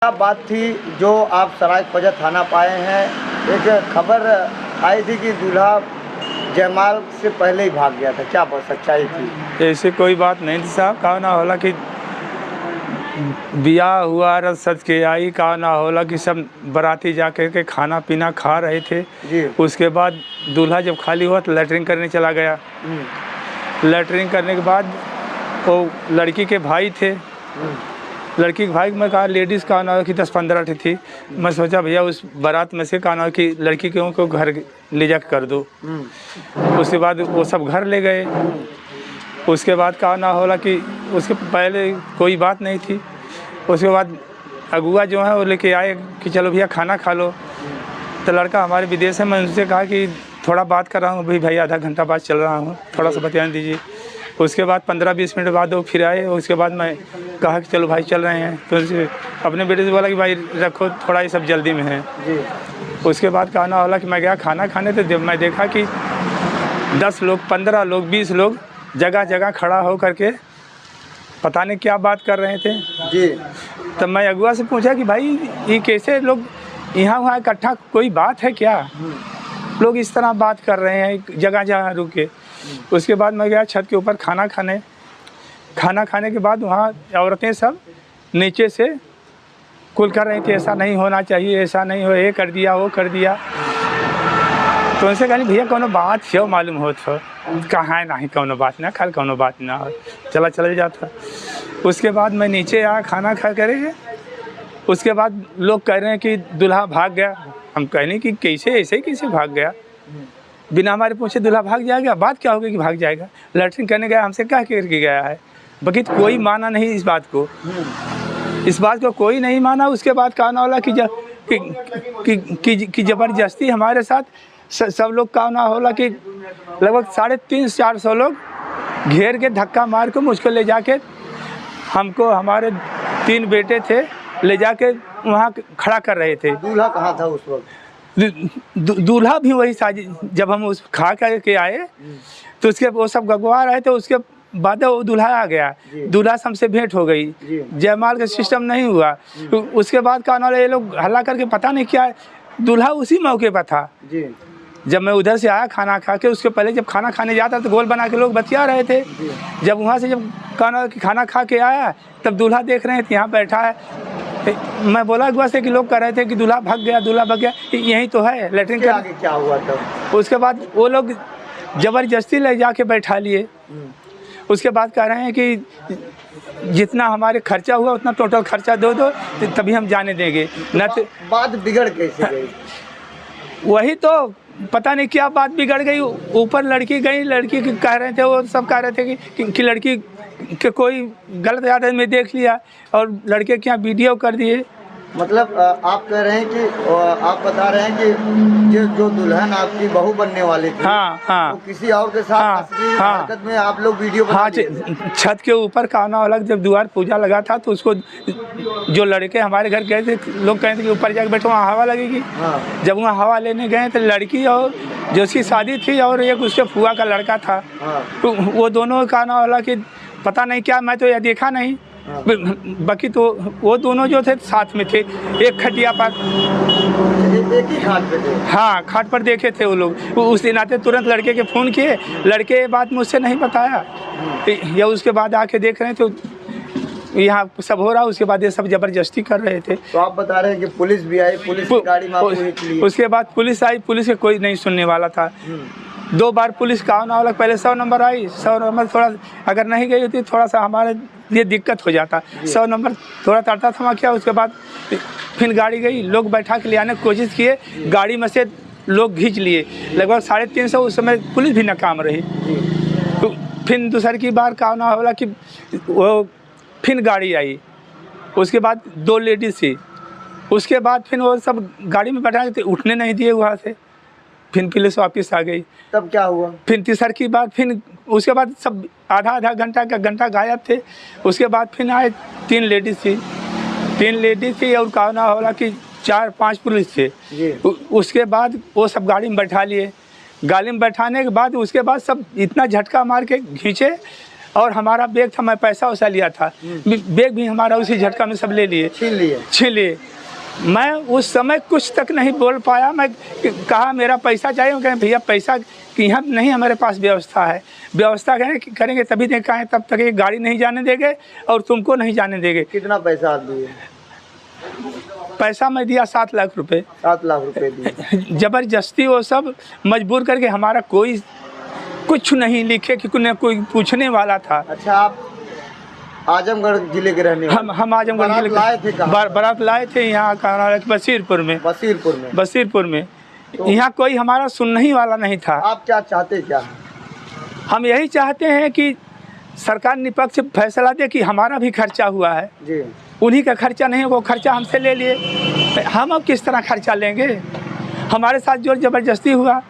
क्या बात थी जो आप सरायख्वाजा थाना पाए हैं? एक खबर आई थी कि दूल्हा जयमाल से पहले ही भाग गया था, क्या बात सच्चाई थी? ऐसे कोई बात नहीं थी साहब। कहा ना होला कि बियाह हुआ रस सज के आई, कहा ना होला कि सब बाराती जाकर के खाना पीना खा रहे थे जी। उसके बाद दूल्हा जब खाली हुआ तो लैटरिन करने चला गया। लैटरिन करने के बाद वो लड़की के भाई थे, लड़की के भाई में कहा लेडीज़ का ना कि 10-15 थी। मैं सोचा भैया उस बारात में से कहा ना कि लड़की को घर ले जा कर दो। उसके बाद वो सब घर ले गए। उसके बाद कहा ना होला कि उसके पहले कोई बात नहीं थी। उसके बाद अगुआ जो है वो लेके आए कि चलो भैया खाना खा लो। तो लड़का हमारे विदेश है, मैं उनसे कहा कि थोड़ा बात कर रहा हूँ भाई आधा घंटा बाद चल रहा हूँ, थोड़ा सा बता दीजिए। उसके बाद 15-20 मिनट बाद वो फिर आए। उसके बाद मैं कहा कि चलो भाई चल रहे हैं, तो उनसे अपने बेटे से बोला कि भाई रखो थोड़ा, ये सब जल्दी में है। उसके बाद कहा ना होला कि मैं गया खाना खाने, तो जब मैं देखा कि 10 लोग 15 लोग 20 लोग जगह जगह खड़ा हो करके पता नहीं क्या बात कर रहे थे जी। तब मैं अगुआ से पूछा कि भाई ये कैसे लोग यहाँ वहाँ इकट्ठा, कोई बात है क्या? लोग इस तरह बात कर रहे हैं जगह जगह रुक के। उसके बाद मैं गया छत के ऊपर खाना खाने। खाना खाने के बाद वहाँ औरतें सब नीचे से कुल कर रही थी, ऐसा नहीं होना चाहिए, ऐसा नहीं हो, ये कर दिया वो कर दिया। तो उनसे कहनी भैया कोनो बात क्यों मालूम हो तो कहाँ नहीं कोनो बात ना, कल कोनो बात ना हो, चला चला जाता। उसके बाद मैं नीचे आया खाना खा करे। उसके बाद लोग कह रहे हैं कि दूल्हा भाग गया। हम कहने कि कैसे ऐसे ही कैसे भाग गया, बिना हमारे पूछे दूल्हा भाग जाएगा? बात क्या होगी कि भाग जाएगा? लैट्रिन करने गया, हमसे क्या कह के गया है? बाकी कोई माना नहीं इस बात को, इस बात को कोई नहीं माना। उसके बाद कहना होला कि ज़बरदस्ती हमारे साथ सब लोग कहना होला कि लगभग 350-400 लोग घेर के धक्का मार के मुझको ले जाके, हमको हमारे 3 बेटे थे, ले जाके वहाँ खड़ा कर रहे थे। दूल्हा कहाँ था उस वक्त? दूल्हा भी वही साजी, जब हम उस खा करके आए तो उसके वो सब गगवा रहे थे। उसके बाद वो दूल्हा आ गया, दूल्हा से हमसे भेंट हो गई, जयमाल का सिस्टम नहीं हुआ। उसके बाद कहना ये लोग हल्ला करके पता नहीं क्या, दूल्हा उसी मौके पर था। जब मैं उधर से आया खाना खा के, उसके पहले जब खाना खाने जाता तो गोल बना के लोग बतिया रहे थे। जब वहाँ से जब कहना कि खाना खा के आया तब दूल्हा देख रहे हैं यहाँ बैठा है। मैं बोला अगुआ से कि लोग कह रहे थे कि दूल्हा भाग गया, दूल्हा भाग गया, यही तो है लैट्रिन के आगे क्या हुआ तब? उसके बाद वो लोग ज़बरदस्ती ले जाके बैठा लिए। उसके बाद कह रहे हैं कि जितना हमारे खर्चा हुआ उतना टोटल खर्चा दो तभी हम जाने देंगे। न तो बात बिगड़ कैसे गई? वही तो पता नहीं क्या बात बिगड़ गई। ऊपर लड़की गई, लड़की कह रहे थे, वो सब कह रहे थे कि लड़की के कोई गलत आदत में देख लिया और लड़के के यहाँ वीडियो कर दिए। मतलब आप कह रहे हैं कि आप बता रहे हैं कि जो दुल्हन आपकी बहू बनने वाली थी, हाँ, तो किसी और के साथ असली हरकत में आप लोग वीडियो बना लिए। छत के ऊपर कहना अलग, जब द्वार पूजा लगा था तो उसको जो लड़के हमारे घर गए थे, लोग कहते थे कि ऊपर जाके बैठो वहाँ हवा लगेगी। जब वहाँ हवा लेने गए तो लड़की और जो उसकी शादी थी और एक उसके फुआ का लड़का था, तो वो दोनों कहना वाला कि पता नहीं क्या, मैं तो यह देखा नहीं। बाकी तो वो दोनों जो थे साथ में थे, एक खटिया पर, एक ही खाट पे थे। हाँ, खाट पर देखे थे वो लोग। उस दिन आते तुरंत लड़के के फ़ोन किए, लड़के बात मुझसे नहीं बताया, या उसके बाद आके देख रहे थे तो यहाँ सब हो रहा। उसके बाद ये सब ज़बरदस्ती कर रहे थे। तो आप बता रहे हैं कि पुलिस भी आई, पुलिस की गाड़ी में आपको हिट ली। उसके बाद पुलिस आई, पुलिस के कोई नहीं सुनने वाला था। 2 बार पुलिस का आना वाला, पहले 100 नंबर आई, 100 नंबर थोड़ा अगर नहीं गई होती थोड़ा सा हमारे लिए दिक्कत हो जाता। 100 नंबर थोड़ा तड़ता थमा किया। उसके बाद फिर गाड़ी गई, लोग बैठा के ले आने की कोशिश किए, गाड़ी में से लोग खींच लिए। लगभग 350 उस समय पुलिस भी नाकाम रही। तो फिर दूसरी की बार का आना वाला कि वो फिर गाड़ी आई, उसके बाद 2 लेडीज़ थी। उसके बाद फिर वो सब गाड़ी में बैठा के उठने नहीं दिए वहाँ से। फिर पुलिस वापस आ गई। तब क्या हुआ? फिर तीसरी की बार, फिर उसके बाद सब आधा घंटा का घंटा गायब थे। उसके बाद फिर आए 3 लेडीज़ थी और कहना होला कि 4-5 पुलिस थे। उसके बाद वो सब गाड़ी में बैठा लिए। गाड़ी में बैठाने के बाद उसके बाद सब इतना झटका मार के खींचे और हमारा बैग था, मैं पैसा वैसा लिया था, बैग भी हमारा उसी झटका में सब ले लिए, छीन लिए। मैं उस समय कुछ तक नहीं बोल पाया। मैं कहा मेरा पैसा चाहिए। मैं कहें भैया पैसा यहाँ नहीं, हमारे पास व्यवस्था है, व्यवस्था करेंगे तभी देखाएँ, तब तक ये गाड़ी नहीं जाने देंगे और तुमको नहीं जाने देंगे। कितना पैसा आप दिए? पैसा मैं दिया 7 लाख रुपए। 7 लाख रुपए दिए। ज़बरदस्ती वो सब मजबूर करके, हमारा कोई कुछ नहीं लिखे कि कोई पूछने वाला था। अच्छा, आप आजमगढ़ जिले के रहने वाले? हम आजमगढ़ जिले लाए थे कहाँ? बारात लाए थे यहाँ का बसीरपुर में। बसीरपुर में तो यहाँ कोई हमारा सुनने वाला नहीं था। आप क्या चाहते क्या? हम यही चाहते हैं कि सरकार निष्पक्ष फैसला दे कि हमारा भी खर्चा हुआ है जी, उन्हीं का खर्चा नहीं, वो खर्चा हमसे ले लिए। हम अब किस तरह खर्चा लेंगे? हमारे साथ जोर ज़बरदस्ती हुआ।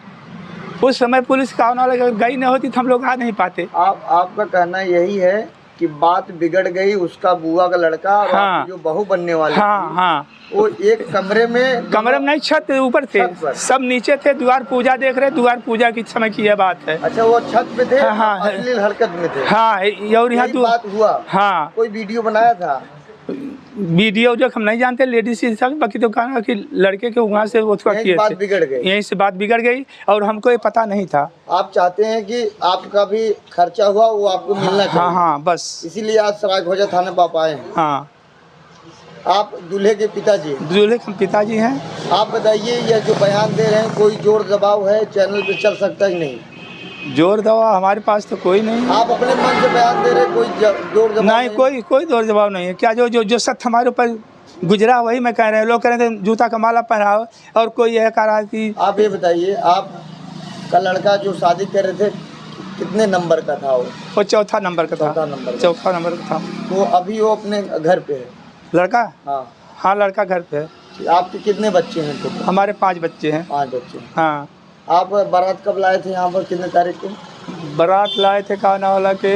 उस समय पुलिस का आने वाला गई नहीं होती तो हम लोग आ नहीं पाते। आपका कहना यही है कि बात बिगड़ गई, उसका बुआ का लड़का और हाँ, जो बहू बनने वाले हाँ, वो एक कमरे में नहीं, छत ऊपर थे, सब नीचे थे, द्वार पूजा देख रहे। द्वार पूजा की समय की यह बात है। अच्छा, वो छत पे थे? हाँ, अश्लील हरकत में थे? हाँ, और यहाँ तो बात हुआ। हाँ, कोई वीडियो बनाया था? वीडियो जो हम नहीं जानते, लेडीज ही सब, बाकी तो कहा कि लड़के के वहाँ से वो किए बात बिगड़ गई, यहीं से बात बिगड़ गई और हमको ये पता नहीं था। आप चाहते हैं कि आपका भी खर्चा हुआ वो आपको मिलना चाहिए? हाँ, बस इसीलिए आज सरायख्वाजा थाने पर आए हैं। हाँ। आप दूल्हे के पिताजी? दूल्हे के पिताजी हैं। आप बताइए, यह जो बयान दे रहे हैं, कोई जोर दबाव है चैनल पे चल सकता है कि नहीं? जोर दबाव हमारे पास तो कोई नहीं। आप अपने मन से बयान दे रहे हैं, कोई जोर दबाव नहीं? कोई जोर दबाव नहीं है। क्या जो सत्य हमारे ऊपर गुजरा वही मैं कह रहे हैं। लोग कह रहे थे जूता का माला पहनाओ और कोई यह कह रहा कि। आप ये बताइए, आपका लड़का जो शादी कर रहे थे कितने नंबर का था? वो चौथा नंबर का था। चौथा नंबर का था। तो अभी वो अपने घर पे है लड़का? हाँ, लड़का घर पे है। आपके कितने बच्चे हैं? तो हमारे 5 बच्चे हैं। 5 बच्चे? हाँ। आप बारात कब लाए थे यहाँ पर, कितने तारीख को? बारात लाए थे काना वाला के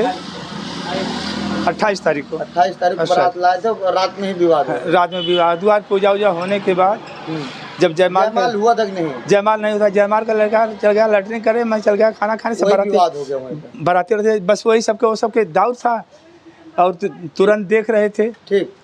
28 तारीख को। 28 तारीख को बारात लाए थे। रात में ही विवाद? रात में विवाह। द्वार पूजा होने के बाद जब जयमाल हुआ तक नहीं? जयमाल नहीं हुआ। जयमाल का लड़का चल गया लैट्रिन करे, मैं चल गया खाना खाने से। बाराती बस वही सबके दाऊद था और तुरंत देख रहे थे। ठीक।